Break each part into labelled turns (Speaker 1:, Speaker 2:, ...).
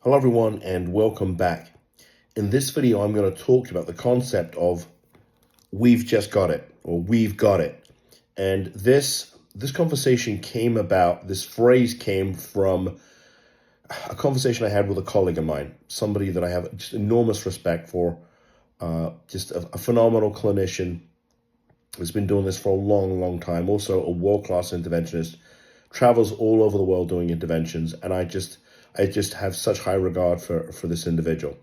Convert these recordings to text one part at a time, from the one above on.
Speaker 1: Hello everyone and welcome back. In this video I'm going to talk about the concept of we've just got it or we've got it. And this conversation came about, this phrase came from a conversation I had with a colleague of mine, somebody that I have just enormous respect for, just a phenomenal clinician who's been doing this for a long time, also a world-class interventionist, travels all over the world doing interventions, and I just have such high regard for this individual.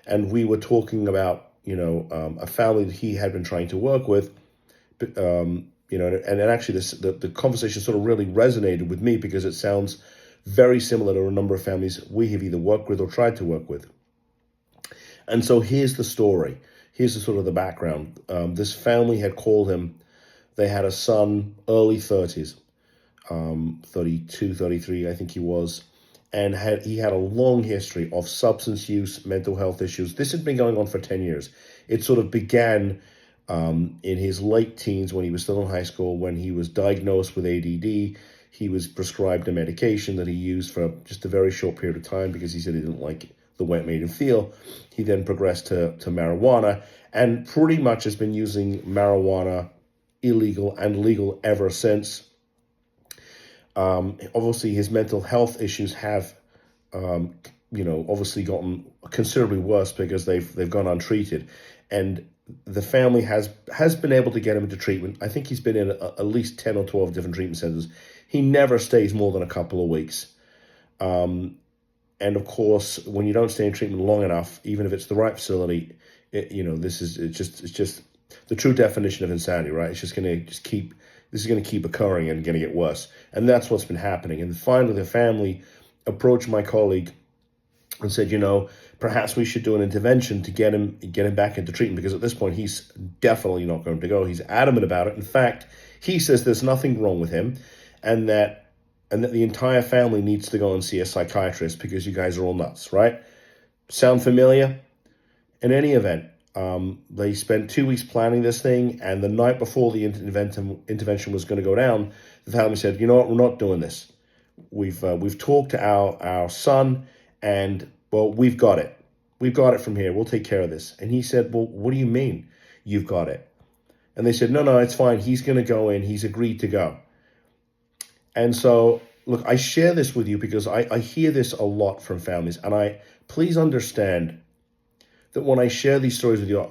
Speaker 1: And we were talking about a family that he had been trying to work with, and actually the conversation sort of really resonated with me because it sounds very similar to a number of families we have either worked with or tried to work with. And so here's the story. Here's the sort of the background. This family had called him. They had a son, early 30s, 32, 33, I think he was. And he had a long history of substance use, mental health issues. This had been going on for 10 years. It sort of began in his late teens when he was still in high school, when he was diagnosed with ADD. He was prescribed a medication that he used for just a very short period of time because he said he didn't like the way it made him feel. He then progressed to marijuana and pretty much has been using marijuana, illegal and legal, ever since. Obviously, his mental health issues have, obviously gotten considerably worse because they've gone untreated, and the family has been able to get him into treatment. I think he's been in at least 10 or 12 different treatment centers. He never stays more than a couple of weeks. And of course, when you don't stay in treatment long enough, even if it's the right facility, it's just the true definition of insanity, right? It's just going to keep occurring and going to get worse. And that's what's been happening. And finally, the family approached my colleague and said, perhaps we should do an intervention to get him back into treatment, because at this point, he's definitely not going to go. He's adamant about it. In fact, he says there's nothing wrong with him, and that the entire family needs to go and see a psychiatrist because you guys are all nuts, right? Sound familiar? In any event, they spent 2 weeks planning this thing, and the night before the intervention was going to go down, the family said, "You know what? We're not doing this. We've talked to our son, and well, we've got it. We've got it from here. We'll take care of this." And he said, "Well, what do you mean you've got it?" And they said, "No, it's fine. He's going to go in. He's agreed to go." And so, look, I share this with you because I hear this a lot from families, and please understand that when I share these stories with you,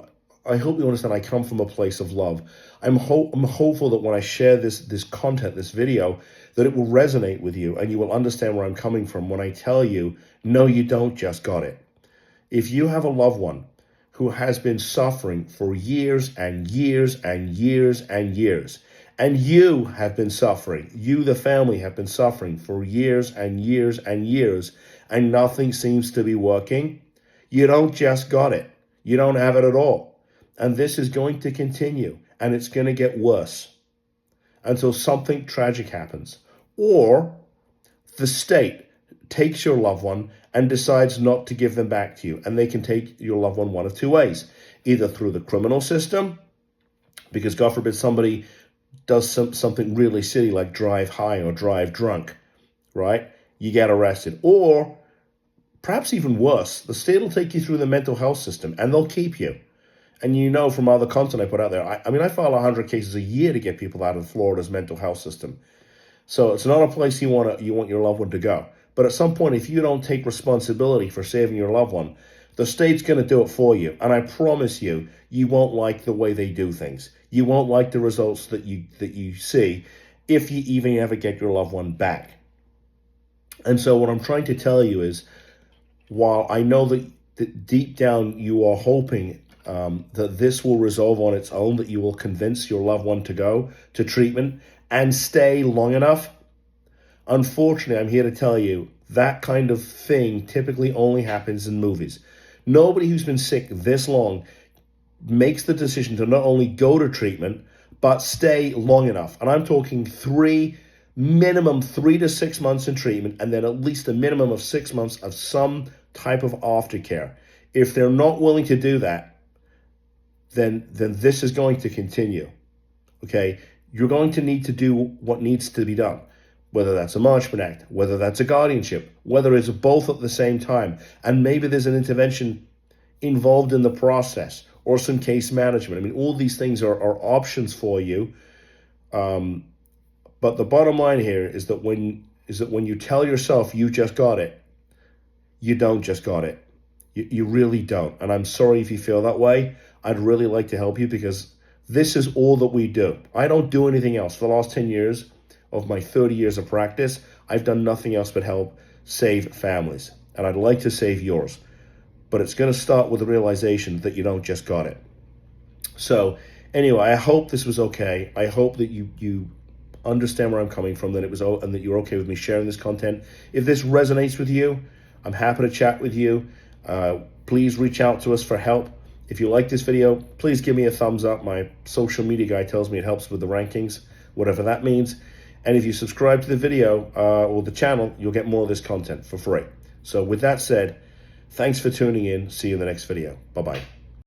Speaker 1: I hope you understand I come from a place of love. I'm hopeful that when I share this content, this video, that it will resonate with you and you will understand where I'm coming from when I tell you, no, you don't just got it. If you have a loved one who has been suffering for years and years and years and years, and you have been suffering, you, the family, have been suffering for years and years and years, and nothing seems to be working, you don't just got it. You don't have it at all. And this is going to continue, and it's going to get worse until something tragic happens. Or the state takes your loved one and decides not to give them back to you. And they can take your loved one of two ways. Either through the criminal system, because God forbid somebody does something really silly like drive high or drive drunk, right? You get arrested. Or perhaps even worse, the state will take you through the mental health system and they'll keep you. And from other content I put out there, I file 100 cases a year to get people out of Florida's mental health system. So it's not a place you want your loved one to go. But at some point, if you don't take responsibility for saving your loved one, the state's going to do it for you. And I promise you, you won't like the way they do things. You won't like the results that you see if you even ever get your loved one back. And so what I'm trying to tell you is, while I know that deep down you are hoping that this will resolve on its own, that you will convince your loved one to go to treatment and stay long enough, unfortunately, I'm here to tell you that kind of thing typically only happens in movies. Nobody who's been sick this long makes the decision to not only go to treatment, but stay long enough. And I'm talking minimum 3 to 6 months in treatment, and then at least a minimum of 6 months of some type of aftercare. If they're not willing to do that, then this is going to continue. Okay? You're going to need to do what needs to be done. whether that's a Marchman Act, whether that's a guardianship, whether it's both at the same time, and maybe there's an intervention involved in the process or some case management. I mean, all these things are options for you. But the bottom line here is that when you tell yourself you just got it, you don't just got it. You really don't. And I'm sorry if you feel that way. I'd really like to help you, because this is all that we do. I don't do anything else. For the last 10 years of my 30 years of practice, I've done nothing else but help save families. And I'd like to save yours. But it's going to start with the realization that you don't just got it. So anyway, I hope this was okay. I hope that you understand where I'm coming from, that it was, and that you're okay with me sharing this content. If this resonates with you, I'm happy to chat with you. Please reach out to us for help. If you like this video, please give me a thumbs up. My social media guy tells me it helps with the rankings, whatever that means. And if you subscribe to the video or the channel, you'll get more of this content for free. So with that said, thanks for tuning in. See you in the next video. Bye-bye.